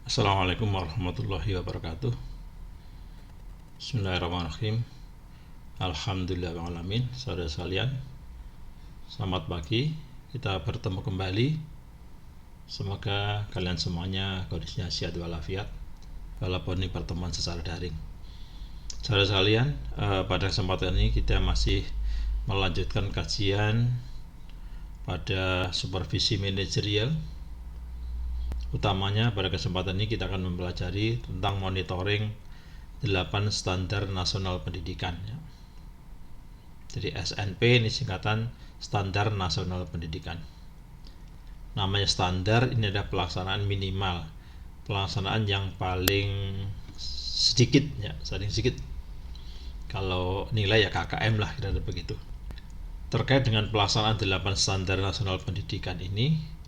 Assalamualaikum warahmatullahi wabarakatuh. Bismillahirrahmanirrahim. Alhamdulillahirrahmanirrahim. Saudara sekalian, selamat pagi. Kita bertemu kembali. Semoga kalian semuanya kondisinya sehat walafiat walaupun ini pertemuan secara daring. Saudara sekalian, pada kesempatan ini kita masih melanjutkan kajian pada supervisi manajerial. Utamanya pada kesempatan ini kita akan mempelajari tentang monitoring 8 standar nasional pendidikan. Jadi SNP ini singkatan Standar Nasional Pendidikan. Namanya standar, ini adalah pelaksanaan minimal, pelaksanaan yang paling sedikit ya, paling sedikit. Kalau nilai ya KKM lah, kira-kira begitu. Terkait dengan pelaksanaan 8 standar nasional pendidikan ini,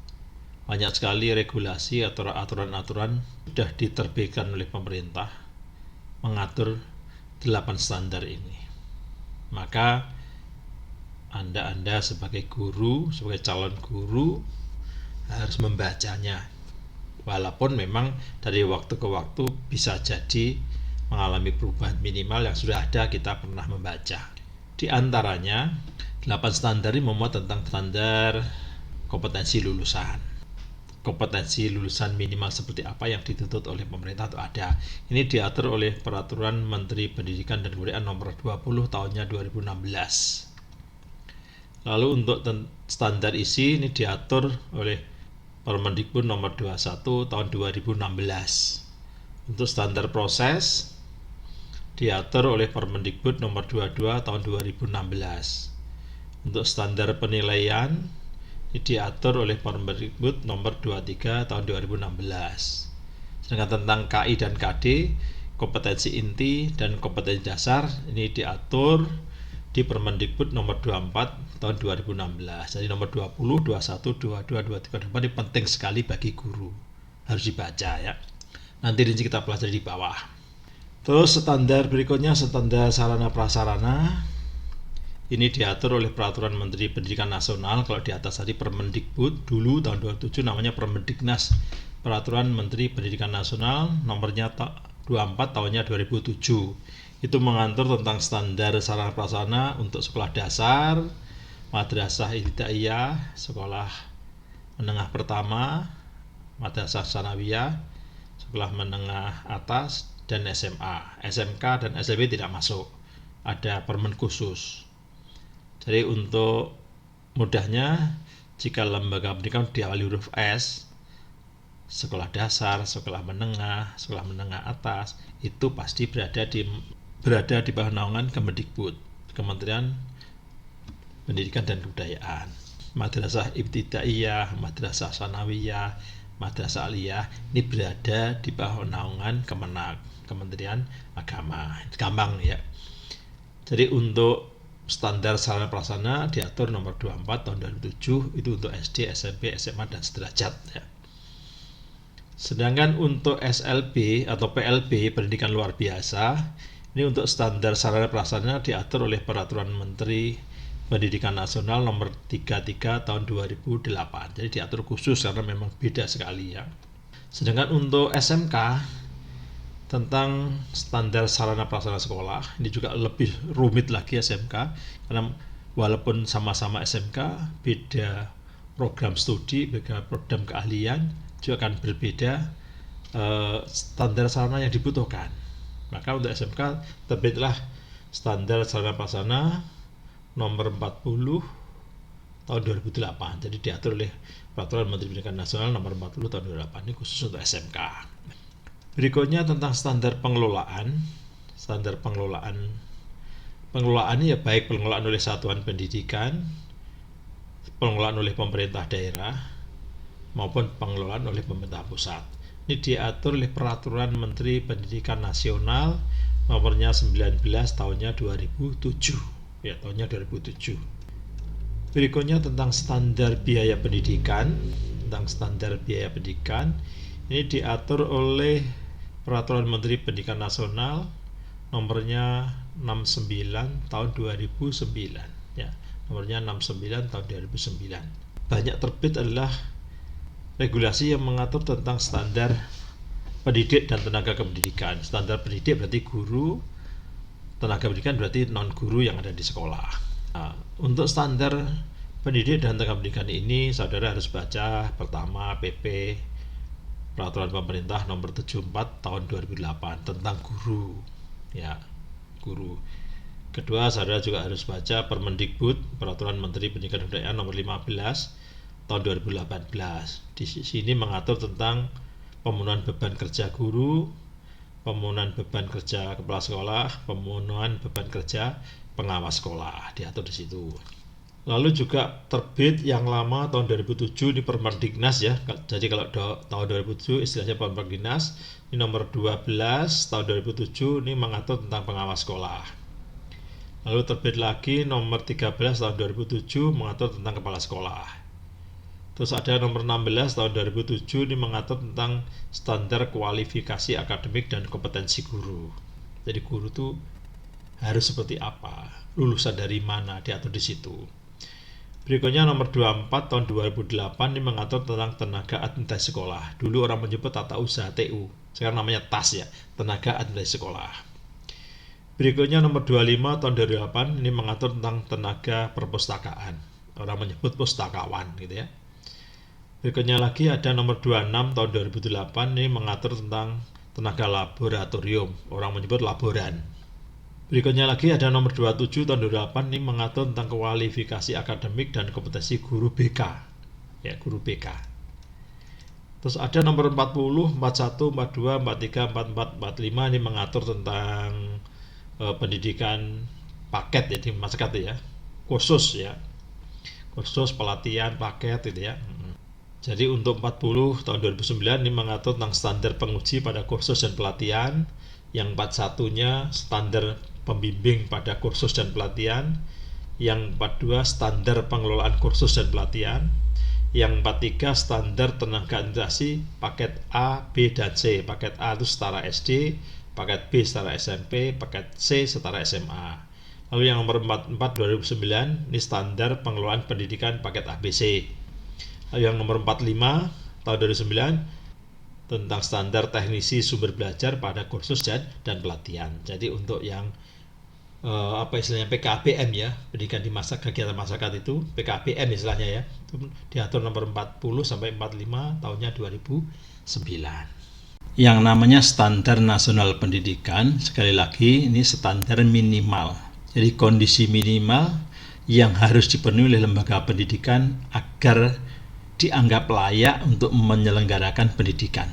banyak sekali regulasi atau aturan-aturan sudah diterbitkan oleh pemerintah mengatur 8 standar ini. Maka Anda sebagai guru, sebagai calon guru harus membacanya. Walaupun memang dari waktu ke waktu bisa jadi mengalami perubahan minimal yang sudah ada kita pernah membaca. Di antaranya 8 standar ini memuat tentang standar kompetensi lulusan. Kompetensi lulusan minimal seperti apa yang dituntut oleh pemerintah itu ada. Ini diatur oleh Peraturan Menteri Pendidikan dan Kebudayaan Nomor 20 tahunnya 2016. Lalu untuk standar isi ini diatur oleh Permendikbud Nomor 21 tahun 2016. Untuk standar proses diatur oleh Permendikbud Nomor 22 tahun 2016. Untuk standar penilaian ini diatur oleh Permendikbud Nomor 23 tahun 2016. Sedangkan tentang KI dan KD, kompetensi inti dan kompetensi dasar, ini diatur di Permendikbud Nomor 24 tahun 2016. Jadi nomor 20, 21, 22, 23, 24 ini penting sekali bagi guru. Harus dibaca ya. Nanti rinci kita pelajari di bawah. Terus standar berikutnya standar sarana prasarana. Ini diatur oleh Peraturan Menteri Pendidikan Nasional. Kalau di atas tadi Permendikbud, dulu tahun 2007 namanya Permendiknas, Peraturan Menteri Pendidikan Nasional nomornya 24 tahunnya 2007. Itu mengatur tentang standar sarana prasarana untuk sekolah dasar, madrasah ibtidaiyah, sekolah menengah pertama, madrasah sanawiyah, sekolah menengah atas, dan SMA. SMK dan SMP tidak masuk. Ada permen khusus. Jadi untuk mudahnya, jika lembaga pendidikan diawali huruf S, sekolah dasar, sekolah menengah atas, itu pasti berada di bawah naungan Kemendikbud, Kementerian Pendidikan dan Kebudayaan. Madrasah ibtidaiyah, madrasah sanawiyah, madrasah aliyah ini berada di bawah naungan Kemenak, Kementerian Agama. Gampang ya. Jadi untuk standar sarana prasarana diatur nomor 24 tahun 2007 itu untuk SD, SMP, SMA dan sederajat ya. Sedangkan untuk SLB atau PLB pendidikan luar biasa, ini untuk standar sarana prasarana diatur oleh Peraturan Menteri Pendidikan Nasional nomor 33 tahun 2008. Jadi diatur khusus karena memang beda sekali ya. Sedangkan untuk SMK tentang standar sarana prasarana sekolah, ini juga lebih rumit lagi SMK karena walaupun sama-sama SMK, beda program studi, beda program keahlian, juga akan berbeda standar sarana yang dibutuhkan. Maka untuk SMK terbitlah standar sarana prasarana nomor 40 tahun 2008. Jadi diatur oleh Peraturan Menteri Pendidikan Nasional nomor 40 tahun 2008. Ini khusus untuk SMK. Berikutnya tentang standar pengelolaan. Standar pengelolaan ya baik pengelolaan oleh satuan pendidikan, pengelolaan oleh pemerintah daerah, maupun pengelolaan oleh pemerintah pusat. Ini diatur oleh Peraturan Menteri Pendidikan Nasional nomornya 19 tahunnya 2007. Ya, tahunnya 2007. Berikutnya tentang standar biaya pendidikan. Ini diatur oleh Peraturan Menteri Pendidikan Nasional nomornya 69 tahun 2009 ya. Nomornya 69 tahun 2009. Banyak terbit adalah regulasi yang mengatur tentang standar pendidik dan tenaga kependidikan. Standar pendidik berarti guru, tenaga pendidikan berarti non-guru yang ada di sekolah. Nah, untuk standar pendidik dan tenaga pendidikan ini, saudara harus baca pertama PP Peraturan Pemerintah Nomor 74 Tahun 2008 tentang guru, ya, guru. Kedua, saudara juga harus baca Permendikbud Peraturan Menteri Pendidikan dan Kebudayaan Nomor 15 Tahun 2018. Di sini mengatur tentang pemenuhan beban kerja guru, pemenuhan beban kerja kepala sekolah, pemenuhan beban kerja pengawas sekolah, diatur di situ. Lalu juga terbit yang lama tahun 2007 di Permendiknas ya. Jadi kalau tahun 2007 istilahnya Permendiknas, ini nomor 12 tahun 2007 ini mengatur tentang pengawas sekolah. Lalu terbit lagi nomor 13 tahun 2007 mengatur tentang kepala sekolah. Terus ada nomor 16 tahun 2007 ini mengatur tentang standar kualifikasi akademik dan kompetensi guru. Jadi guru itu harus seperti apa, lulusan dari mana, diatur di situ. Berikutnya nomor 24 tahun 2008 ini mengatur tentang tenaga administrasi sekolah. Dulu orang menyebut tata usaha TU, sekarang namanya TAS ya, tenaga administrasi sekolah. Berikutnya nomor 25 tahun 2008 ini mengatur tentang tenaga perpustakaan. Orang menyebut pustakawan gitu ya. Berikutnya lagi ada nomor 26 tahun 2008 ini mengatur tentang tenaga laboratorium. Orang menyebut laboran. Berikutnya lagi ada nomor 27 tahun 2008 ini mengatur tentang kualifikasi akademik dan kompetensi guru BK. Ya, guru BK. Terus ada nomor 40, 41, 42, 43, 44, 45 ini mengatur tentang pendidikan paket ya, di masyarakat ya. Khusus ya. Khusus pelatihan paket gitu ya. Jadi untuk 40 tahun 2009 ini mengatur tentang standar penguji pada kursus dan pelatihan. Yang 41-nya standar pembimbing pada kursus dan pelatihan. Yang 42 standar pengelolaan kursus dan pelatihan. Yang 43 standar tenaga administrasi paket A, B, dan C. Paket A itu setara SD, paket B setara SMP, paket C setara SMA. Lalu yang nomor 44 2009 ini standar pengelolaan pendidikan paket ABC. Lalu yang nomor 45 tahun 2009 tentang standar teknisi sumber belajar pada kursus dan pelatihan. Jadi untuk yang istilahnya PKBM ya, pendidikan di masa kegiatan masyarakat itu PKBM istilahnya ya, itu diatur nomor 40 sampai 45 tahunnya 2009. Yang namanya standar nasional pendidikan, sekali lagi ini standar minimal. Jadi kondisi minimal yang harus dipenuhi oleh lembaga pendidikan agar dianggap layak untuk menyelenggarakan pendidikan.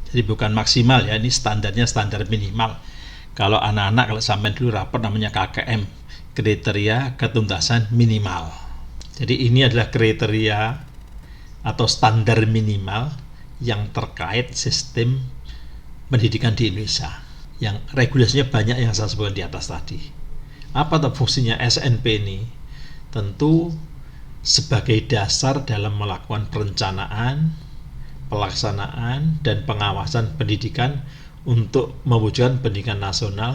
Jadi bukan maksimal ya, ini standarnya standar minimal. Kalau anak-anak, kalau sampai dulu rapor namanya KKM, kriteria ketuntasan minimal. Jadi ini adalah kriteria atau standar minimal yang terkait sistem pendidikan di Indonesia. Yang regulasinya banyak yang saya sebutkan di atas tadi. Apa fungsinya SNP ini? Tentu sebagai dasar dalam melakukan perencanaan, pelaksanaan, dan pengawasan pendidikan untuk mewujudkan pendidikan nasional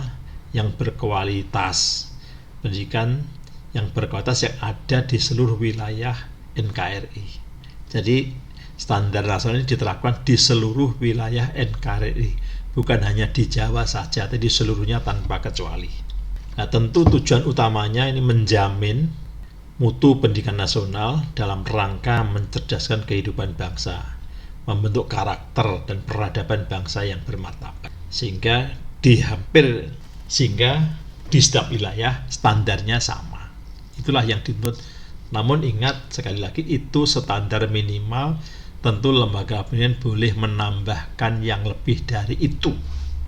yang berkualitas, pendidikan yang berkualitas yang ada di seluruh wilayah NKRI. Jadi standar nasional ini diterapkan di seluruh wilayah NKRI, bukan hanya di Jawa saja, tapi di seluruhnya tanpa kecuali. Nah, tentu tujuan utamanya ini menjamin mutu pendidikan nasional dalam rangka mencerdaskan kehidupan bangsa, membentuk karakter dan peradaban bangsa yang bermartabat, sehingga di setiap wilayah standarnya sama. Itulah yang dituntut. Namun ingat sekali lagi, itu standar minimal. Tentu lembaga pendidikan boleh menambahkan yang lebih dari itu.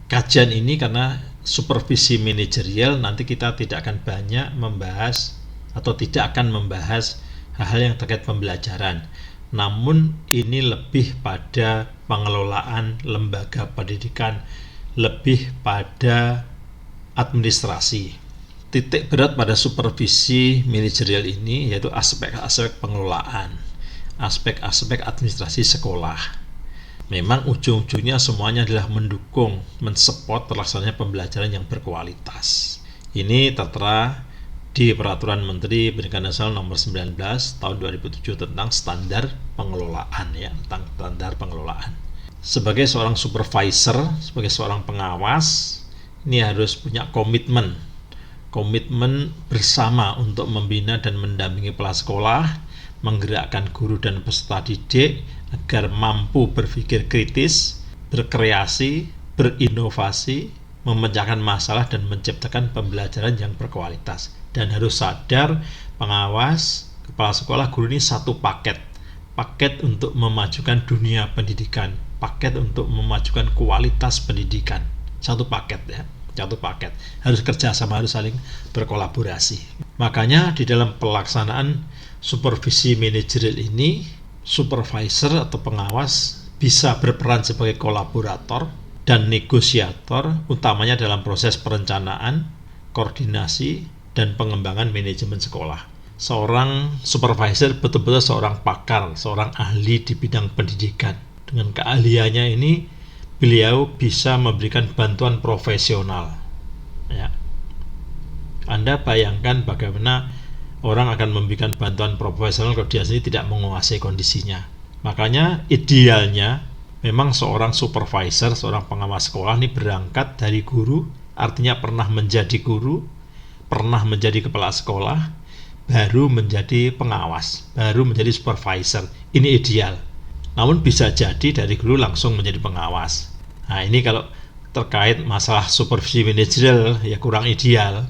Kajian ini karena supervisi manajerial, nanti kita tidak akan banyak membahas atau tidak akan membahas hal-hal yang terkait pembelajaran. Namun ini lebih pada pengelolaan lembaga pendidikan, lebih pada administrasi. Titik berat pada supervisi manajerial ini yaitu aspek-aspek pengelolaan, aspek-aspek administrasi sekolah. Memang ujung-ujungnya semuanya adalah mendukung, mensupport terlaksananya pembelajaran yang berkualitas. Ini tertera di Peraturan Menteri Pendidikan Nasional Nomor 19 Tahun 2007 tentang standar pengelolaan ya, tentang standar pengelolaan. sebagai seorang supervisor, sebagai seorang pengawas, ini harus punya komitmen bersama untuk membina dan mendampingi kepala sekolah, menggerakkan guru dan peserta didik agar mampu berpikir kritis, berkreasi, berinovasi, memecahkan masalah dan menciptakan pembelajaran yang berkualitas. Dan harus sadar, pengawas, kepala sekolah, guru ini satu paket untuk memajukan dunia pendidikan, paket untuk memajukan kualitas pendidikan, satu paket harus kerjasama, harus saling berkolaborasi. Makanya di dalam pelaksanaan supervisi manajerial ini, supervisor atau pengawas bisa berperan sebagai kolaborator dan negosiator, utamanya dalam proses perencanaan, koordinasi, dan pengembangan manajemen sekolah. Seorang supervisor betul-betul seorang pakar, seorang ahli di bidang pendidikan. Dengan keahliannya ini, beliau bisa memberikan bantuan profesional. Ya. Anda bayangkan bagaimana orang akan memberikan bantuan profesional kalau dia sendiri tidak menguasai kondisinya. Makanya idealnya memang seorang supervisor, seorang pengawas sekolah ini berangkat dari guru, artinya pernah menjadi guru, pernah menjadi kepala sekolah, baru menjadi pengawas, baru menjadi supervisor. Ini ideal. Namun bisa jadi dari guru langsung menjadi pengawas. Nah, ini kalau terkait masalah supervisi manajerial ya kurang ideal.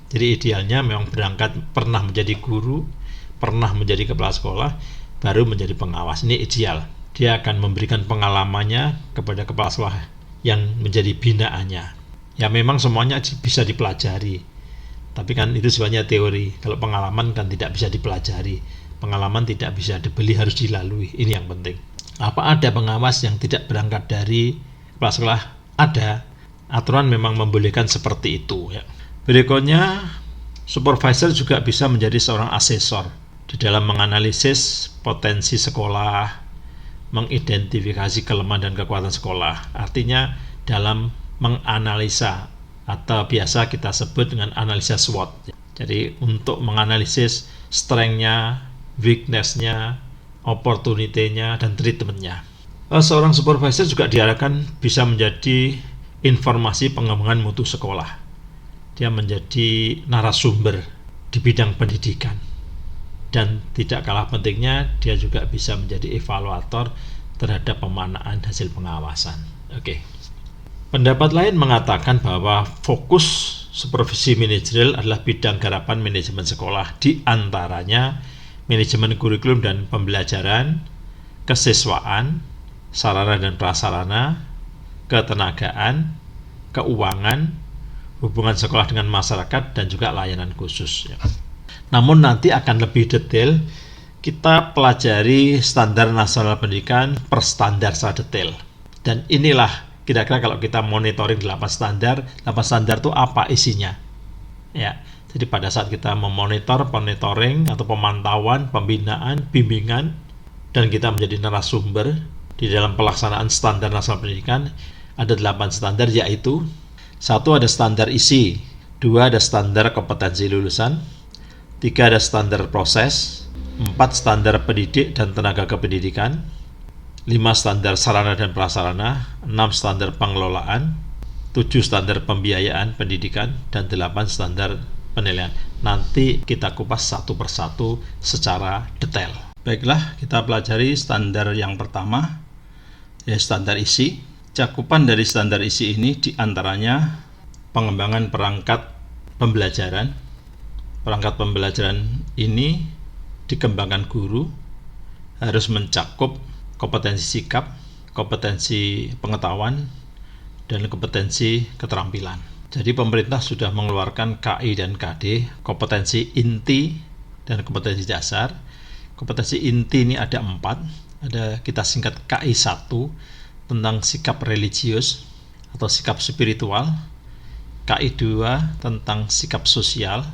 Jadi idealnya memang berangkat pernah menjadi guru, pernah menjadi kepala sekolah, baru menjadi pengawas. Ini ideal. Dia akan memberikan pengalamannya kepada kepala sekolah yang menjadi binaannya. Ya memang semuanya bisa dipelajari, tapi kan itu sifatnya teori. Kalau pengalaman kan tidak bisa dipelajari, pengalaman tidak bisa dibeli, harus dilalui. Ini yang penting. Apa ada pengawas yang tidak berangkat dari kepala sekolah? Ada. Aturan memang membolehkan seperti itu ya. Berikutnya, supervisor juga bisa menjadi seorang asesor di dalam menganalisis potensi sekolah, mengidentifikasi kelemahan dan kekuatan sekolah. Artinya dalam menganalisa, atau biasa kita sebut dengan analisa SWOT. Jadi untuk menganalisis strength-nya, weakness-nya, opportunity-nya, dan treatment-nya. Seorang supervisor juga diharapkan bisa menjadi informasi pengembangan mutu sekolah. Dia menjadi narasumber di bidang pendidikan. Dan tidak kalah pentingnya, dia juga bisa menjadi evaluator terhadap pemanaan hasil pengawasan. Oke. Pendapat lain mengatakan bahwa fokus supervisi manajerial adalah bidang garapan manajemen sekolah, di antaranya manajemen kurikulum dan pembelajaran, kesiswaan, sarana dan prasarana, ketenagaan, keuangan, hubungan sekolah dengan masyarakat, dan juga layanan khusus. Namun nanti akan lebih detail, kita pelajari standar nasional pendidikan per standar secara detail. Dan inilah kira-kira kalau kita monitoring 8 standar itu apa isinya? Ya, jadi pada saat kita monitoring atau pemantauan, pembinaan, bimbingan, dan kita menjadi narasumber di dalam pelaksanaan standar nasional pendidikan, ada 8 standar, yaitu 1 ada standar isi, 2 ada standar kompetensi lulusan, 3 ada standar proses, 4 standar pendidik dan tenaga kependidikan, 5 standar sarana dan prasarana, 6 standar pengelolaan, 7 standar pembiayaan pendidikan, dan 8 standar penilaian. Nanti kita kupas satu persatu secara detail. Baiklah, kita pelajari standar yang pertama, yaitu standar isi. Cakupan dari standar isi ini diantaranya pengembangan perangkat pembelajaran. Perangkat pembelajaran ini dikembangkan guru, harus mencakup kompetensi sikap, kompetensi pengetahuan, dan kompetensi keterampilan. Jadi pemerintah sudah mengeluarkan KI dan KD, kompetensi inti dan kompetensi dasar. Kompetensi inti ini ada 4, ada kita singkat KI 1 tentang sikap religius atau sikap spiritual, KI 2 tentang sikap sosial,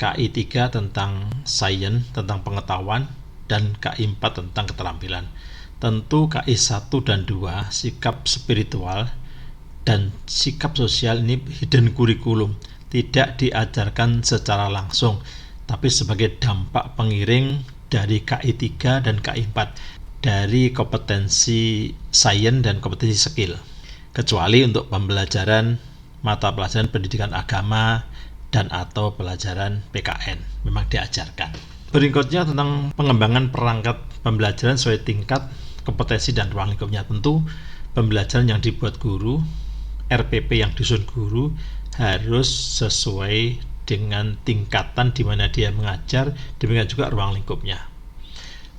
KI 3 tentang sains, tentang pengetahuan, dan KI 4 tentang keterampilan. Tentu KI 1 dan 2, sikap spiritual dan sikap sosial, ini hidden kurikulum, tidak diajarkan secara langsung, tapi sebagai dampak pengiring dari KI 3 dan KI 4. dari kompetensi sains dan kompetensi skill, kecuali untuk pembelajaran mata pelajaran pendidikan agama dan atau pelajaran PKN memang diajarkan. Berikutnya tentang pengembangan perangkat pembelajaran sesuai tingkat kompetensi dan ruang lingkupnya. Tentu pembelajaran yang dibuat guru, RPP yang disusun guru harus sesuai dengan tingkatan di mana dia mengajar, demikian juga ruang lingkupnya.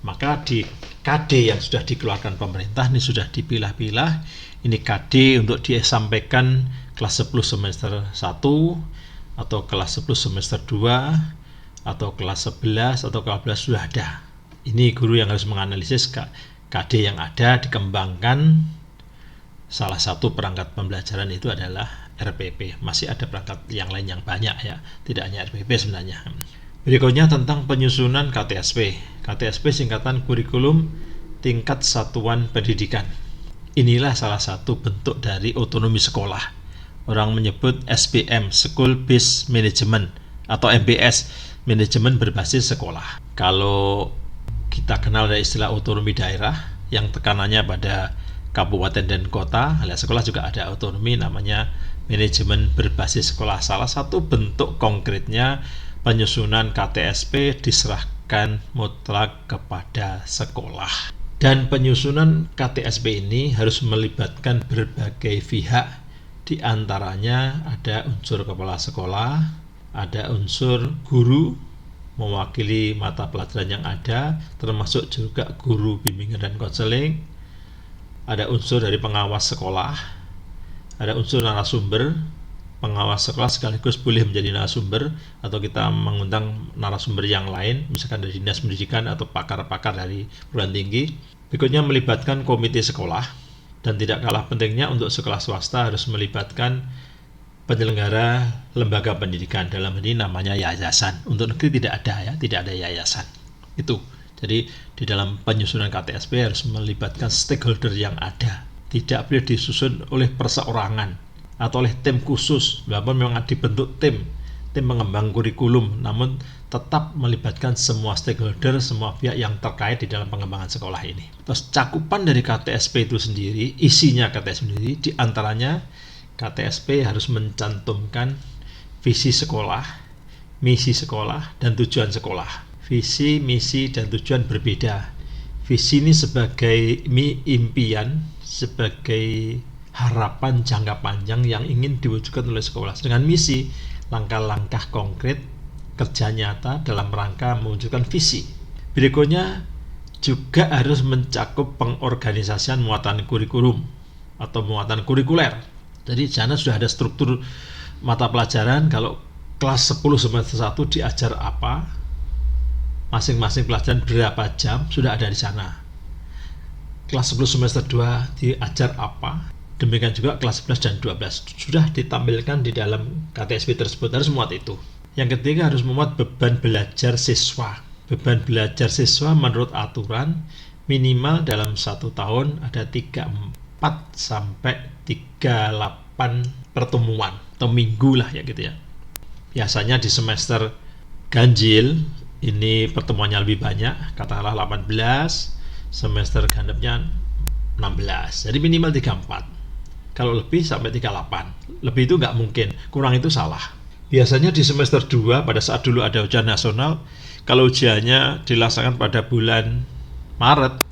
Maka di KD yang sudah dikeluarkan pemerintah ini sudah dipilah-pilah. Ini KD untuk disampaikan kelas 10 semester 1 atau kelas 10 semester 2 atau kelas 11 atau kelas 12 sudah ada. Ini guru yang harus menganalisis KD yang ada, dikembangkan. Salah satu perangkat pembelajaran itu adalah RPP. Masih ada perangkat yang lain yang banyak ya, tidak hanya RPP sebenarnya. Berikutnya tentang penyusunan KTSP. KTSP singkatan kurikulum tingkat satuan pendidikan. Inilah salah satu bentuk dari otonomi sekolah. Orang menyebut SBM, School Based Management, atau MBS, manajemen berbasis sekolah. Kalau kita kenal dari istilah otonomi daerah yang tekanannya pada kabupaten dan kota, sekolah juga ada otonomi namanya manajemen berbasis sekolah. Salah satu bentuk konkretnya penyusunan KTSP diserahkan mutlak kepada sekolah. Dan penyusunan KTSP ini harus melibatkan berbagai pihak, di antaranya ada unsur kepala sekolah, ada unsur guru mewakili mata pelajaran yang ada, termasuk juga guru bimbingan dan konseling, ada unsur dari pengawas sekolah, ada unsur narasumber. Pengawas sekolah sekaligus boleh menjadi narasumber atau kita mengundang narasumber yang lain, misalkan dari dinas pendidikan atau pakar-pakar dari perguruan tinggi. Berikutnya melibatkan komite sekolah, dan tidak kalah pentingnya untuk sekolah swasta harus melibatkan penyelenggara lembaga pendidikan, dalam ini namanya yayasan. Untuk negeri tidak ada ya, tidak ada yayasan. Itu. Jadi di dalam penyusunan KTSP harus melibatkan stakeholder yang ada. Tidak boleh disusun oleh perseorangan atau oleh tim khusus, walaupun memang dibentuk tim pengembang kurikulum, namun tetap melibatkan semua stakeholder, semua pihak yang terkait di dalam pengembangan sekolah ini. Terus cakupan dari KTSP itu sendiri, isinya KTSP sendiri, diantaranya KTSP harus mencantumkan visi sekolah, misi sekolah, dan tujuan sekolah. Visi, misi, dan tujuan berbeda. Visi ini sebagai impian, sebagai harapan jangka panjang yang ingin diwujudkan oleh sekolah. Dengan misi, langkah-langkah konkret kerja nyata dalam rangka mewujudkan visi. Berikutnya juga harus mencakup pengorganisasian muatan kurikulum atau muatan kurikuler. Jadi di sana sudah ada struktur mata pelajaran. Kalau kelas 10 semester 1 diajar apa, masing-masing pelajaran berapa jam, sudah ada di sana. Kelas 10 semester 2 diajar apa, demikian juga kelas 11 dan 12 sudah ditampilkan di dalam KTSP tersebut, harus memuat itu. Yang ketiga harus memuat beban belajar siswa. Beban belajar siswa menurut aturan minimal dalam 1 tahun ada 34 sampai 38 pertemuan atau minggu lah ya gitu ya. Biasanya di semester ganjil ini pertemuannya lebih banyak, katakanlah 18, semester genepnya 16. Jadi minimal 34. Kalau lebih sampai 38. Lebih itu nggak mungkin, kurang itu salah. Biasanya di semester 2 pada saat dulu ada ujian nasional, kalau ujiannya dilaksanakan pada bulan Maret,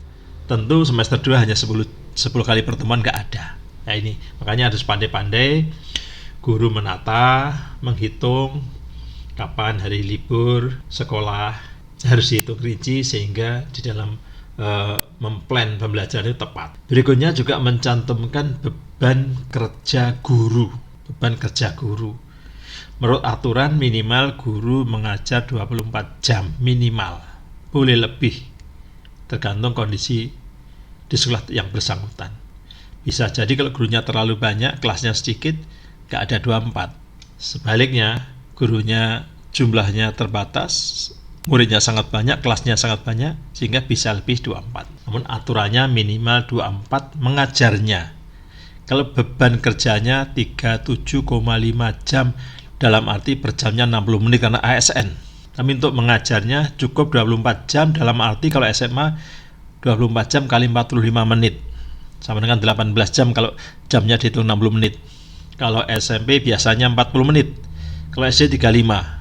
tentu semester 2 hanya 10 kali pertemuan nggak ada. Nah ini, makanya harus pandai-pandai guru menata, menghitung kapan hari libur sekolah, harus dihitung rinci sehingga di dalam memplan pembelajaran itu tepat. Berikutnya juga mencantumkan beban kerja guru. Beban kerja guru. Menurut aturan minimal guru mengajar 24 jam minimal. Boleh lebih. Tergantung kondisi di sekolah yang bersangkutan. Bisa jadi kalau gurunya terlalu banyak, kelasnya sedikit, nggak ada 24. Sebaliknya, gurunya jumlahnya terbatas, muridnya sangat banyak, kelasnya sangat banyak, sehingga bisa lebih 24. Namun aturannya minimal 24 mengajarnya. Kalau beban kerjanya 37,5 jam, dalam arti per jamnya 60 menit karena ASN. Tapi untuk mengajarnya cukup 24 jam, dalam arti kalau SMA 24 jam kali 45 menit sama dengan 18 jam kalau jamnya dihitung 60 menit. Kalau SMP biasanya 40 menit, kalau SD 35.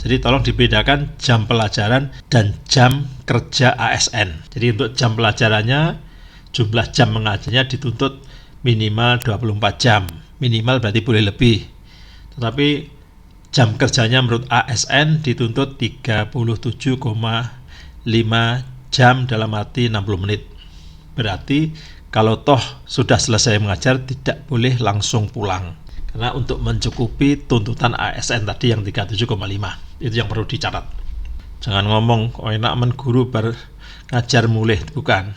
Jadi tolong dibedakan jam pelajaran dan jam kerja ASN. Jadi untuk jam pelajarannya, jumlah jam mengajarnya dituntut minimal 24 jam. Minimal berarti boleh lebih. Tetapi jam kerjanya menurut ASN dituntut 37,5 jam dalam arti 60 menit. Berarti kalau toh sudah selesai mengajar tidak boleh langsung pulang. Karena untuk mencukupi tuntutan ASN tadi yang 37,5, itu yang perlu dicatat. Jangan ngomong enak men guru ngajar mulih, bukan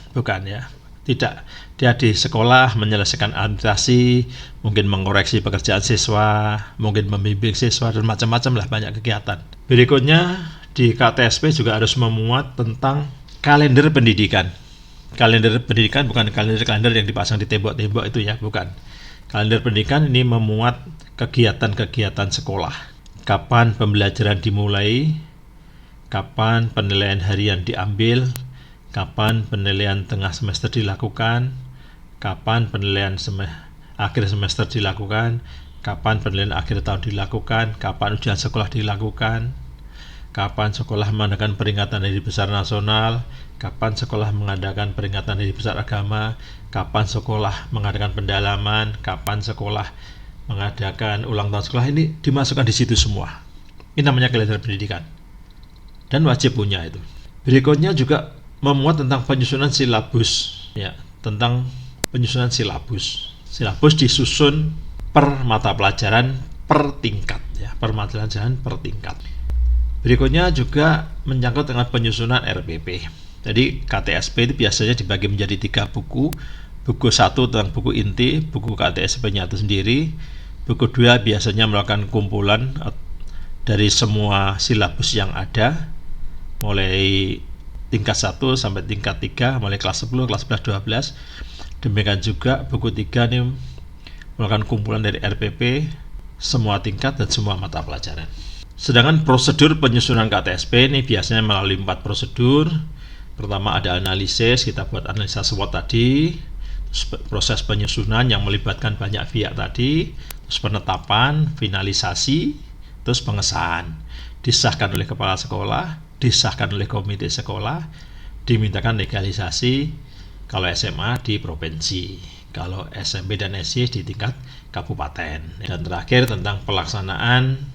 ya. Tidak, dia di sekolah menyelesaikan administrasi, mungkin mengoreksi pekerjaan siswa, mungkin membimbing siswa dan macam-macam lah, banyak kegiatan. Berikutnya di KTSP juga harus memuat tentang kalender pendidikan. Kalender pendidikan bukan kalender yang dipasang di tembok-tembok itu ya, bukan. Kalender pendidikan ini memuat kegiatan-kegiatan sekolah. Kapan pembelajaran dimulai, kapan penilaian harian diambil, kapan penilaian tengah semester dilakukan, kapan penilaian akhir semester dilakukan, kapan penilaian akhir tahun dilakukan, kapan ujian sekolah dilakukan, kapan sekolah mengadakan peringatan Hari Besar Nasional, kapan sekolah mengadakan peringatan Hari Besar Agama, kapan sekolah mengadakan pendalaman, kapan sekolah mengadakan ulang tahun sekolah. Ini dimasukkan di situ semua. Ini namanya kalender pendidikan dan wajib punya itu. Berikutnya juga memuat tentang penyusunan silabus ya, tentang penyusunan silabus. Silabus disusun per mata pelajaran per tingkat ya, per mata pelajaran per tingkat. Berikutnya juga menyangkut dengan penyusunan RPP. Jadi KTSP itu biasanya dibagi menjadi 3 buku. Buku 1 tentang buku inti, buku KTSP-nya itu sendiri. Buku 2 biasanya melakukan kumpulan dari semua silabus yang ada, mulai tingkat 1 sampai tingkat 3, mulai kelas 10, kelas 11, 12. Demikian juga buku 3 ini melakukan kumpulan dari RPP, semua tingkat dan semua mata pelajaran. Sedangkan prosedur penyusunan KTSP ini biasanya melalui 4 prosedur. Pertama ada analisis, kita buat analisa SWOT tadi, proses penyusunan yang melibatkan banyak pihak tadi, terus penetapan, finalisasi, terus pengesahan, disahkan oleh kepala sekolah, disahkan oleh komite sekolah, dimintakan legalisasi kalau SMA di provinsi, kalau SMP dan SD di tingkat kabupaten. Dan terakhir tentang pelaksanaan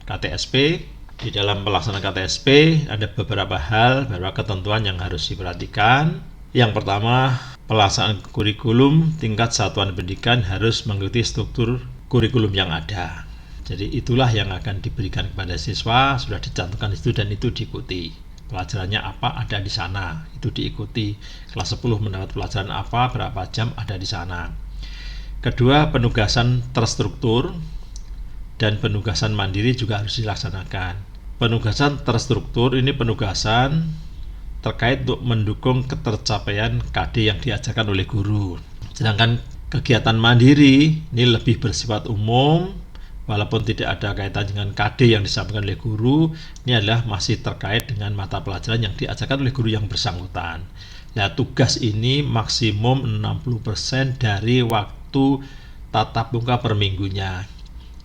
KTSP. Di dalam pelaksanaan KTSP ada beberapa hal, beberapa ketentuan yang harus diperhatikan. Yang pertama, pelaksanaan kurikulum tingkat satuan pendidikan harus mengikuti struktur kurikulum yang ada. Jadi itulah yang akan diberikan kepada siswa, sudah dicantumkan di situ dan itu diikuti. Pelajarannya apa ada di sana, itu diikuti. Kelas 10 mendapat pelajaran apa, berapa jam ada di sana. Kedua, penugasan terstruktur dan penugasan mandiri juga harus dilaksanakan. Penugasan terstruktur ini penugasan terkait untuk mendukung ketercapaian KD yang diajarkan oleh guru. Sedangkan kegiatan mandiri ini lebih bersifat umum, walaupun tidak ada kaitan dengan KD yang disampaikan oleh guru. Ini adalah masih terkait dengan mata pelajaran yang diajarkan oleh guru yang bersangkutan. Nah, tugas ini maksimum 60% dari waktu tatap muka per minggunya.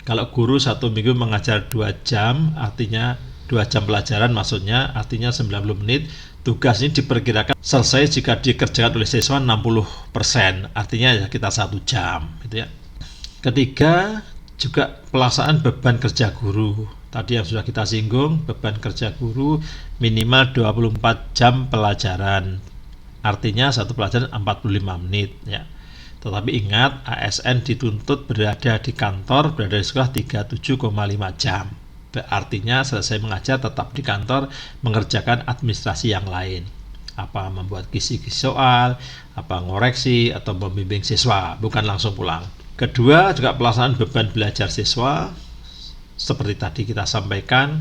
Kalau guru 1 minggu mengajar 2 jam, artinya 2 jam pelajaran maksudnya, artinya 90 menit. Tugas ini diperkirakan selesai jika dikerjakan oleh siswa 60%, artinya ya kita 1 jam gitu ya. Ketiga, juga pelaksanaan beban kerja guru. Tadi yang sudah kita singgung, beban kerja guru minimal 24 jam pelajaran. Artinya satu pelajaran 45 menit ya. Tetapi ingat, ASN dituntut berada di kantor, berada di sekolah 37,5 jam. Artinya selesai mengajar tetap di kantor mengerjakan administrasi yang lain. Apa membuat kisi-kisi soal, apa ngoreksi, atau membimbing siswa, bukan langsung pulang. Kedua, juga pelaksanaan beban belajar siswa. Seperti tadi kita sampaikan,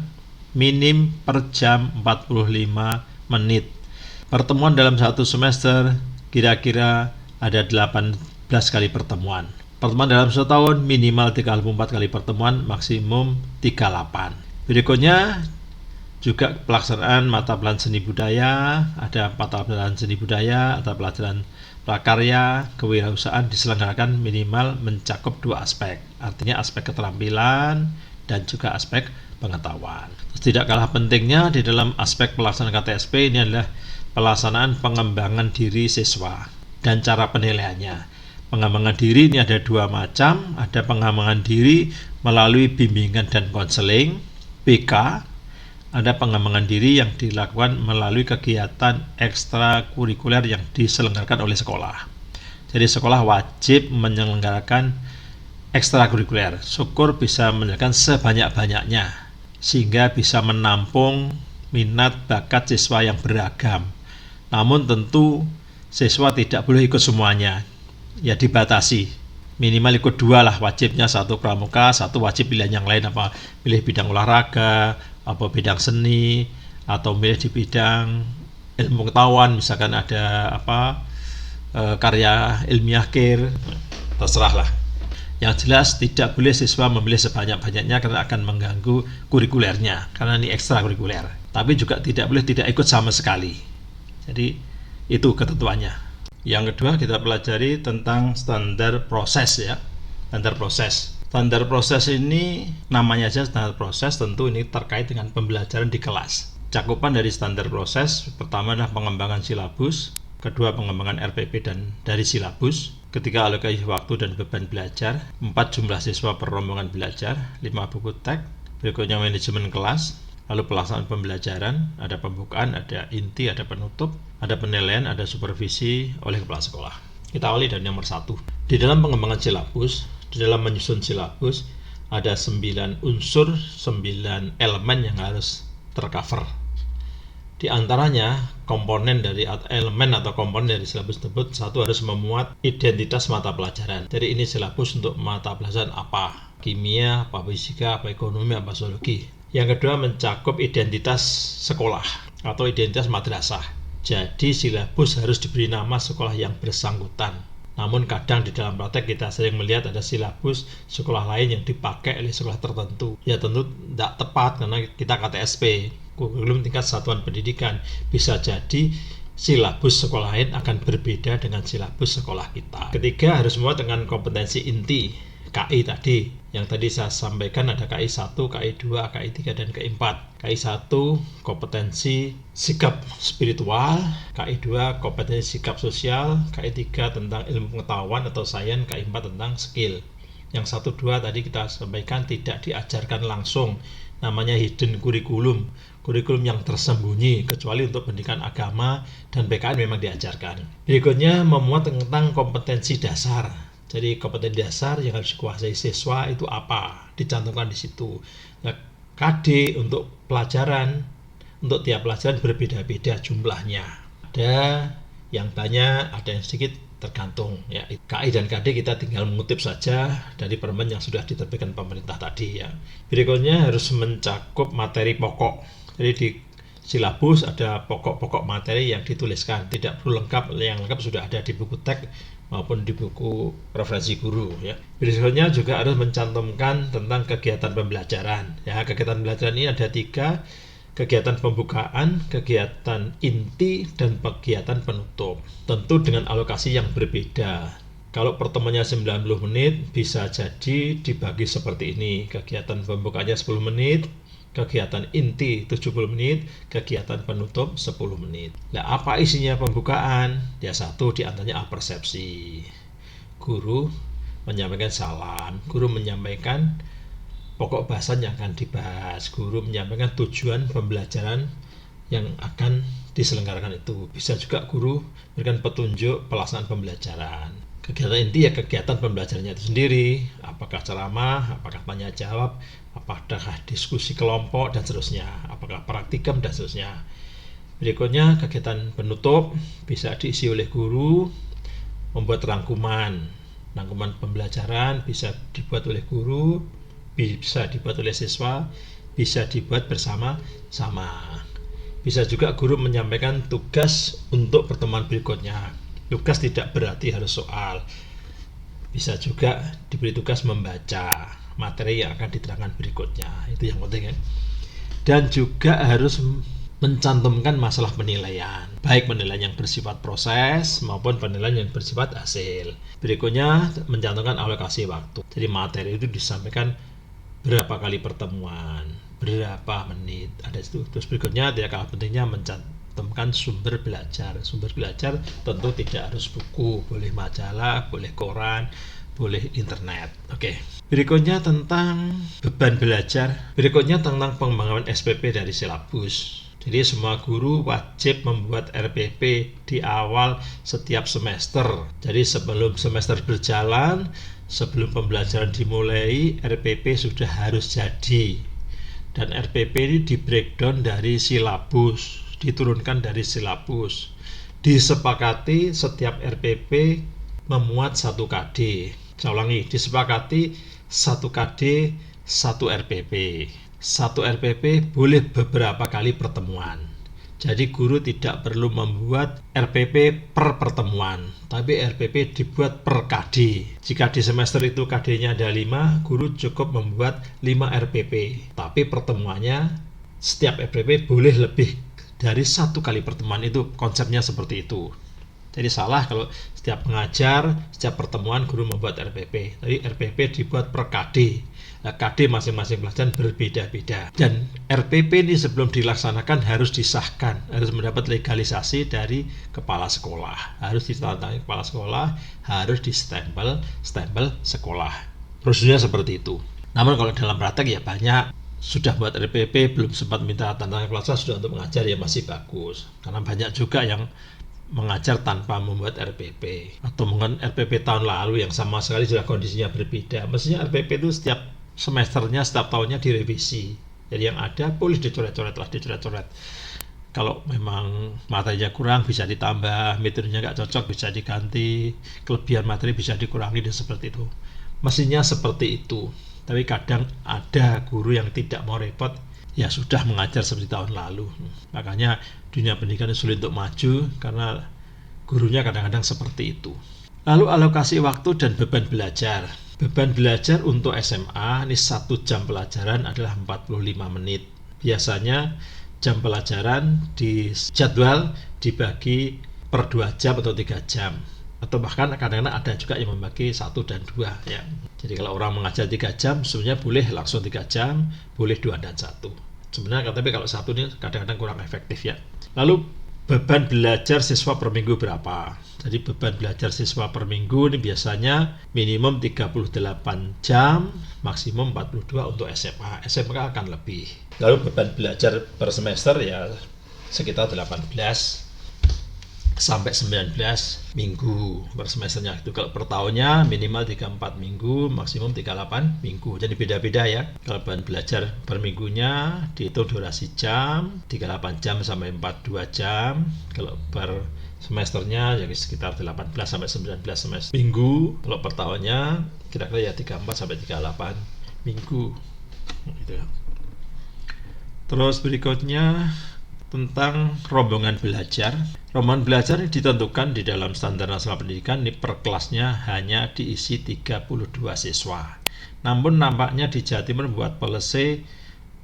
minim per jam 45 menit. Pertemuan dalam satu semester kira-kira ada 18 kali pertemuan. Pertemuan dalam 1 tahun minimal 34 kali pertemuan, maksimum 38. Berikutnya Juga pelaksanaan mata pelajaran seni budaya, ada mata pelajaran seni budaya atau pelajaran prakarya, kewirausahaan diselenggarakan minimal mencakup 2 aspek. Artinya aspek keterampilan dan juga aspek pengetahuan. Tidak kalah pentingnya di dalam aspek pelaksanaan KTSP ini adalah pelaksanaan pengembangan diri siswa dan cara penilaiannya. Pengembangan diri ini ada 2 macam, ada pengembangan diri melalui bimbingan dan konseling, BK, ada pengembangan diri yang dilakukan melalui kegiatan ekstrakurikuler yang diselenggarakan oleh sekolah. Jadi sekolah wajib menyelenggarakan ekstrakurikuler. Syukur bisa menyelenggarakan sebanyak-banyaknya sehingga bisa menampung minat bakat siswa yang beragam. Namun tentu siswa tidak boleh ikut semuanya. Ya dibatasi. Minimal ikut 2 lah wajibnya, 1 pramuka, 1 wajib pilihan yang lain, apa pilih bidang olahraga, apa bidang seni, atau milih di bidang ilmu pengetahuan, misalkan ada karya ilmiah KIR, terserah lah. Yang jelas tidak boleh siswa memilih sebanyak-banyaknya karena akan mengganggu kurikulernya, karena ini ekstrakurikuler. Tapi juga tidak boleh tidak ikut sama sekali. Jadi itu ketentuannya. Yang kedua kita pelajari tentang standar proses ya. Standar proses ini namanya aja standar proses, tentu ini terkait dengan pembelajaran di kelas. Cakupan dari standar proses pertama adalah pengembangan silabus, kedua pengembangan RPP dan dari silabus, ketiga alokasi waktu dan beban belajar, 4 jumlah siswa per rombongan belajar, 5 buku teks, berikutnya manajemen kelas, lalu pelaksanaan pembelajaran, ada pembukaan, ada inti, ada penutup, ada penilaian, ada supervisi oleh kepala sekolah. Kita awali dari nomor 1. Di dalam pengembangan silabus, di dalam menyusun silabus, ada 9 unsur, 9 elemen yang harus tercover. Di antaranya, komponen dari elemen atau komponen dari silabus tersebut, satu harus memuat identitas mata pelajaran. Jadi ini silabus untuk mata pelajaran apa? Kimia, apa fisika, apa ekonomi, apa sosiologi. Yang kedua mencakup identitas sekolah atau identitas madrasah. Jadi silabus harus diberi nama sekolah yang bersangkutan. Namun kadang di dalam praktek kita sering melihat ada silabus sekolah lain yang dipakai oleh sekolah tertentu. Ya tentu tidak tepat karena kita KTSP, kurikulum tingkat satuan pendidikan. Bisa jadi silabus sekolah lain akan berbeda dengan silabus sekolah kita. Ketiga harus memuat dengan kompetensi inti. KI tadi, yang tadi saya sampaikan ada KI 1, KI 2, KI 3, dan KI 4. KI 1 kompetensi sikap spiritual, KI 2 kompetensi sikap sosial, KI 3 tentang ilmu pengetahuan atau sains, KI 4 tentang skill. Yang 1, 2 tadi kita sampaikan tidak diajarkan langsung, namanya hidden kurikulum yang tersembunyi, kecuali untuk pendidikan agama dan PKN memang diajarkan. Berikutnya memuat tentang kompetensi dasar. Jadi kompetensi dasar yang harus dikuasai siswa itu apa? Dicantumkan di situ. Nah, KD untuk pelajaran, untuk tiap pelajaran berbeda-beda jumlahnya. Ada yang banyak, ada yang sedikit, tergantung. Ya, KI dan KD kita tinggal mengutip saja dari permen yang sudah diterbitkan pemerintah tadi ya. Berikutnya harus mencakup materi pokok. Jadi di silabus ada pokok-pokok materi yang dituliskan, tidak perlu lengkap, yang lengkap sudah ada di buku teks maupun di buku referensi guru ya. Berikutnya juga harus mencantumkan tentang kegiatan pembelajaran ya. Kegiatan pembelajaran ini ada 3, kegiatan pembukaan, kegiatan inti, dan kegiatan penutup, tentu dengan alokasi yang berbeda. Kalau pertemuannya 90 menit bisa jadi dibagi seperti ini, kegiatan pembukaannya 10 menit, kegiatan inti 70 menit, kegiatan penutup 10 menit. Nah, apa isinya pembukaan? Ya, 1 diantaranya persepsi. Guru menyampaikan salam, guru menyampaikan pokok bahasan yang akan dibahas, guru menyampaikan tujuan pembelajaran yang akan diselenggarakan itu. Bisa juga guru memberikan petunjuk pelaksanaan pembelajaran. Kegiatan inti ya kegiatan pembelajarannya itu sendiri, apakah ceramah, apakah tanya jawab, apakah diskusi kelompok dan seterusnya, apakah praktikum dan seterusnya. Berikutnya kegiatan penutup bisa diisi oleh guru, membuat rangkuman pembelajaran bisa dibuat oleh guru, bisa dibuat oleh siswa, bisa dibuat bersama-sama. Bisa juga guru menyampaikan tugas untuk pertemuan berikutnya. Tugas tidak berarti harus soal. Bisa juga diberi tugas membaca materi yang akan diterangkan berikutnya. Itu yang penting ya. dan juga harus mencantumkan masalah penilaian, baik penilaian yang bersifat proses maupun penilaian yang bersifat hasil. Berikutnya mencantumkan alokasi waktu. Jadi materi itu disampaikan berapa kali pertemuan, berapa menit, ada itu. Terus berikutnya tidak kalah pentingnya mencantumkan sumber belajar. Sumber belajar tentu tidak harus buku, boleh majalah, boleh koran, boleh internet. Oke. Berikutnya tentang beban belajar. Berikutnya tentang pengembangan SPP dari silabus. Jadi semua guru wajib membuat RPP di awal setiap semester. Jadi sebelum semester berjalan, sebelum pembelajaran dimulai, RPP sudah harus jadi. Dan RPP ini di breakdown dari silabus, diturunkan dari silabus. Disepakati setiap RPP memuat 1 KD. Saya ulangi, disepakati 1 KD, 1 RPP. 1 RPP boleh beberapa kali pertemuan. Jadi guru tidak perlu membuat RPP per pertemuan, tapi RPP dibuat per KD. Jika di semester itu KD-nya ada 5, guru cukup membuat 5 RPP. Tapi pertemuannya setiap RPP boleh lebih dari 1 kali pertemuan, itu konsepnya seperti itu. Jadi salah kalau setiap mengajar, setiap pertemuan guru membuat RPP. Jadi RPP dibuat per KD. Nah, KD masing-masing pelajaran berbeda-beda. Dan RPP ini sebelum dilaksanakan harus disahkan, harus mendapat legalisasi dari kepala sekolah. Harus ditandatangani kepala sekolah, harus distempel sekolah. Prosedurnya seperti itu. Namun kalau dalam praktek ya banyak sudah buat RPP belum sempat minta tanda tangan kepala sekolah sudah untuk mengajar, ya masih bagus. Karena banyak juga yang mengajar tanpa membuat RPP, atau mungkin RPP tahun lalu yang sama sekali sudah kondisinya berbeda. Mestinya RPP itu setiap semesternya, setiap tahunnya direvisi. Jadi yang ada boleh dicoret-coret. Kalau memang materinya kurang bisa ditambah, metodenya nggak cocok bisa diganti, kelebihan materi bisa dikurangi, dan seperti itu. Mestinya seperti itu. Tapi kadang ada guru yang tidak mau repot, ya sudah mengajar seperti tahun lalu. Makanya dunia pendidikan sulit untuk maju karena gurunya kadang-kadang seperti itu. Lalu alokasi waktu dan beban belajar. Beban belajar untuk SMA ini 1 jam pelajaran adalah 45 menit. Biasanya jam pelajaran di jadwal dibagi per 2 jam atau 3 jam. Atau bahkan kadang-kadang ada juga yang membagi 1 dan 2 ya. Jadi kalau orang mengajar 3 jam sebenarnya boleh langsung 3 jam, boleh 2 dan 1. Sebenarnya tapi kalau 1 ini kadang-kadang kurang efektif ya. Lalu beban belajar siswa per minggu berapa? Jadi beban belajar siswa per minggu ini biasanya minimum 38 jam, maksimum 42 untuk SMA. SMK akan lebih. Lalu beban belajar per semester ya sekitar 18 sampai 19 minggu per semesternya. Itu kalau per tahunnya minimal 34 minggu, maksimum 38 minggu. Jadi beda-beda ya. Kalau beban belajar per minggunya dihitung durasi jam, 38 jam sampai 42 jam. Kalau per semesternya jadi sekitar 18 sampai 19 semester minggu. Kalau per tahunnya kira-kira ya 34 sampai 38 minggu. Gitu ya. Terus berikutnya tentang rombongan belajar. Rombongan belajar ini ditentukan di dalam standar nasional pendidikan, ini per kelasnya hanya diisi 32 siswa. Namun nampaknya di Jawa Timur membuat policy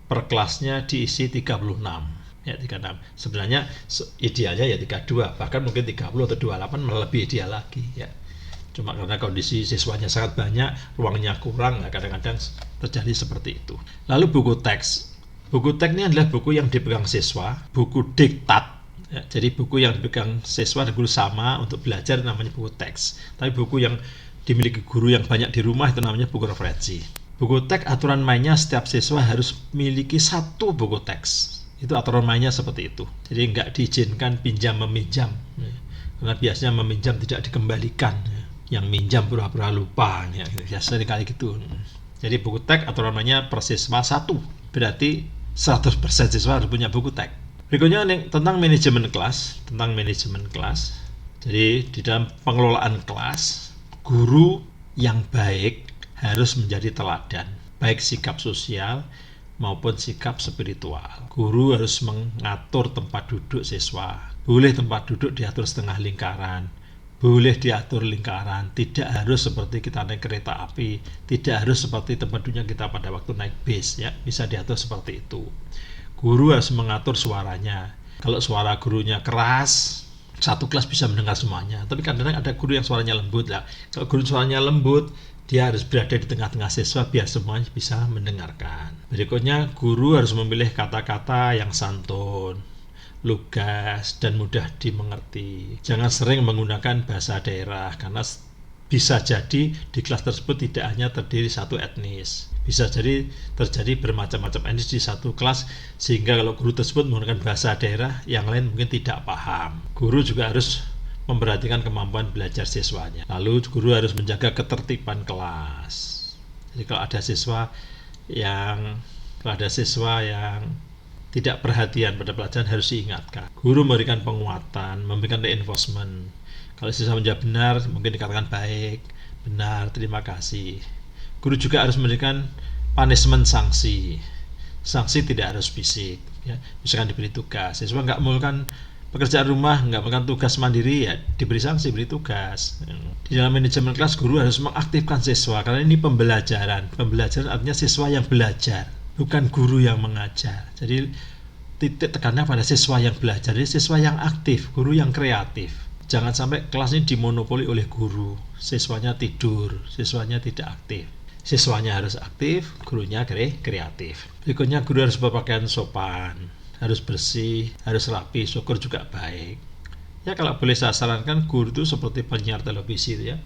per kelasnya diisi 36. Ya 36. Sebenarnya idealnya ya 32, bahkan mungkin 30 atau 28 malah lebih ideal lagi ya. Cuma karena kondisi siswanya sangat banyak, ruangnya kurang, kadang-kadang terjadi seperti itu. Lalu buku teks. Buku teks ini adalah buku yang dipegang siswa, buku diktat. Ya, jadi buku yang dipegang siswa dan guru sama untuk belajar namanya buku teks. Tapi buku yang dimiliki guru yang banyak di rumah itu namanya buku referensi. Buku teks aturan mainnya setiap siswa harus memiliki 1 buku teks. Itu aturan mainnya seperti itu. Jadi nggak diizinkan pinjam-meminjam. Ya. Karena biasanya meminjam tidak dikembalikan. Ya. Yang minjam pura-pura lupa. Ya, biasanya kali gitu. Jadi buku teks aturan mainnya per siswa 1. Berarti 100% siswa harus punya buku teks. Berikutnya tentang manajemen kelas. Jadi di dalam pengelolaan kelas, guru yang baik harus menjadi teladan, baik sikap sosial maupun sikap spiritual. Guru harus mengatur tempat duduk siswa. Boleh tempat duduk diatur setengah lingkaran, boleh diatur lingkaran, tidak harus seperti kita naik kereta api, tidak harus seperti tempat duduknya kita pada waktu naik bis ya, bisa diatur seperti itu. Guru harus mengatur suaranya. Kalau suara gurunya keras, satu kelas bisa mendengar semuanya. Tapi kadang-kadang ada guru yang suaranya lembut lah. Kalau guru suaranya lembut, dia harus berada di tengah-tengah siswa biar semuanya bisa mendengarkan. Berikutnya, guru harus memilih kata-kata yang santun, lugas, dan mudah dimengerti. Jangan sering menggunakan bahasa daerah karena bisa jadi di kelas tersebut tidak hanya terdiri satu etnis, bisa jadi terjadi bermacam-macam etnis di satu kelas, sehingga kalau guru tersebut menggunakan bahasa daerah yang lain mungkin tidak paham. Guru juga harus memperhatikan kemampuan belajar siswanya. Lalu guru harus menjaga ketertiban kelas. Jadi kalau ada siswa yang tidak perhatian pada pelajaran harus diingatkan. Guru memberikan penguatan, memberikan reinforcement. Kalau siswa menjawab benar, mungkin dikatakan baik, benar, terima kasih. Guru juga harus memberikan punishment, sanksi. Sanksi tidak harus fisik. Ya. Misalkan diberi tugas, siswa nggak melakukan pekerjaan rumah, nggak melakukan tugas mandiri, ya diberi sanksi, beri tugas. Di dalam manajemen kelas, guru harus mengaktifkan siswa, karena ini pembelajaran. Pembelajaran artinya siswa yang belajar, bukan guru yang mengajar. Jadi titik tekannya pada siswa yang belajar, jadi siswa yang aktif, guru yang kreatif. Jangan sampai kelas ini dimonopoli oleh guru, siswanya tidur, siswanya tidak aktif. Siswanya harus aktif, gurunya kreatif. Berikutnya, guru harus berpakaian sopan, harus bersih, harus rapi, syukur juga baik. Ya kalau boleh saya sarankan, guru itu seperti penyiar televisi ya.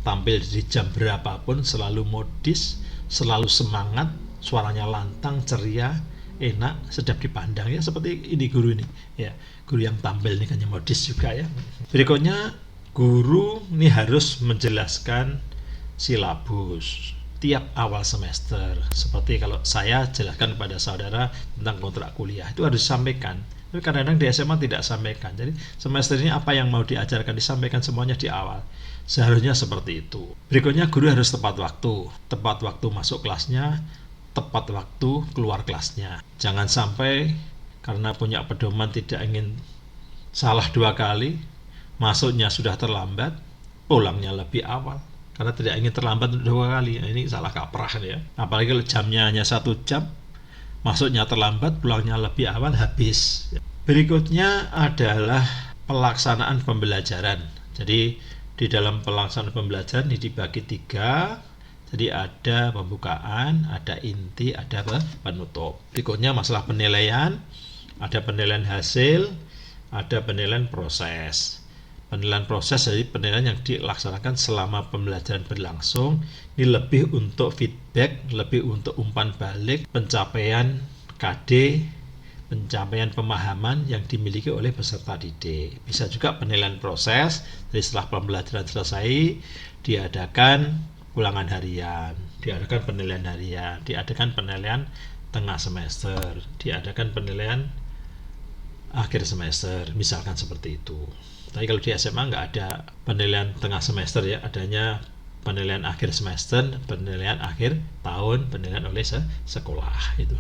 Tampil di jam berapapun selalu modis, selalu semangat, suaranya lantang, ceria, enak, sedap dipandang ya, seperti ini guru ini ya. Guru yang tampil ini kan yang modis juga ya. Berikutnya, guru ini harus menjelaskan silabus tiap awal semester. Seperti kalau saya jelaskan kepada saudara tentang kontrak kuliah, itu harus disampaikan. Tapi kadang-kadang di SMA tidak sampaikan. Jadi semester ini apa yang mau diajarkan disampaikan semuanya di awal. Seharusnya seperti itu. Berikutnya, guru harus tepat waktu. Tepat waktu masuk kelasnya, tepat waktu keluar kelasnya. Jangan sampai karena punya pedoman tidak ingin salah 2 kali, masuknya sudah terlambat, pulangnya lebih awal. Karena tidak ingin terlambat 2 kali. Nah, ini salah kaprah ya. Apalagi kalau jamnya hanya 1 jam, masuknya terlambat, pulangnya lebih awal, habis. Berikutnya adalah pelaksanaan pembelajaran. Jadi di dalam pelaksanaan pembelajaran ini dibagi 3. Jadi ada pembukaan, ada inti, ada penutup. Berikutnya masalah penilaian, ada penilaian hasil, ada penilaian proses. Penilaian proses jadi penilaian yang dilaksanakan selama pembelajaran berlangsung. Ini lebih untuk feedback, lebih untuk umpan balik, pencapaian KD, pencapaian pemahaman yang dimiliki oleh peserta didik. Bisa juga penilaian proses, jadi setelah pembelajaran selesai, diadakan ulangan harian, diadakan penilaian harian, diadakan penilaian tengah semester, diadakan penilaian akhir semester, misalkan seperti itu. Tapi kalau di SMA nggak ada penilaian tengah semester ya, adanya penilaian akhir semester, penilaian akhir tahun, penilaian oleh sekolah itu.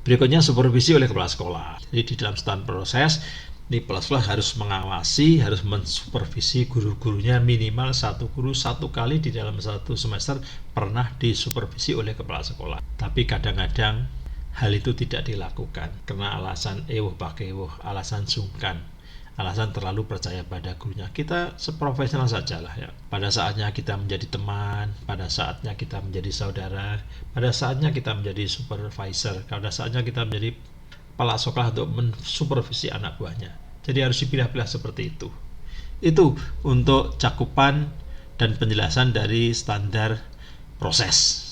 Berikutnya supervisi oleh kepala sekolah. Jadi di dalam stand proses ini kepala harus mengawasi, harus mensupervisi guru-gurunya, minimal 1 guru 1 kali di dalam 1 semester pernah disupervisi oleh kepala sekolah. Tapi kadang-kadang hal itu tidak dilakukan karena alasan pakewuh, alasan sungkan, alasan terlalu percaya pada gurunya. Kita seprofesional sajalah ya. Pada saatnya kita menjadi teman, pada saatnya kita menjadi saudara, pada saatnya kita menjadi supervisor, pada saatnya kita menjadi kepala sekolah untuk mensupervisi anak buahnya. Jadi harus dipilah-pilah seperti itu. Itu untuk cakupan dan penjelasan dari standar proses.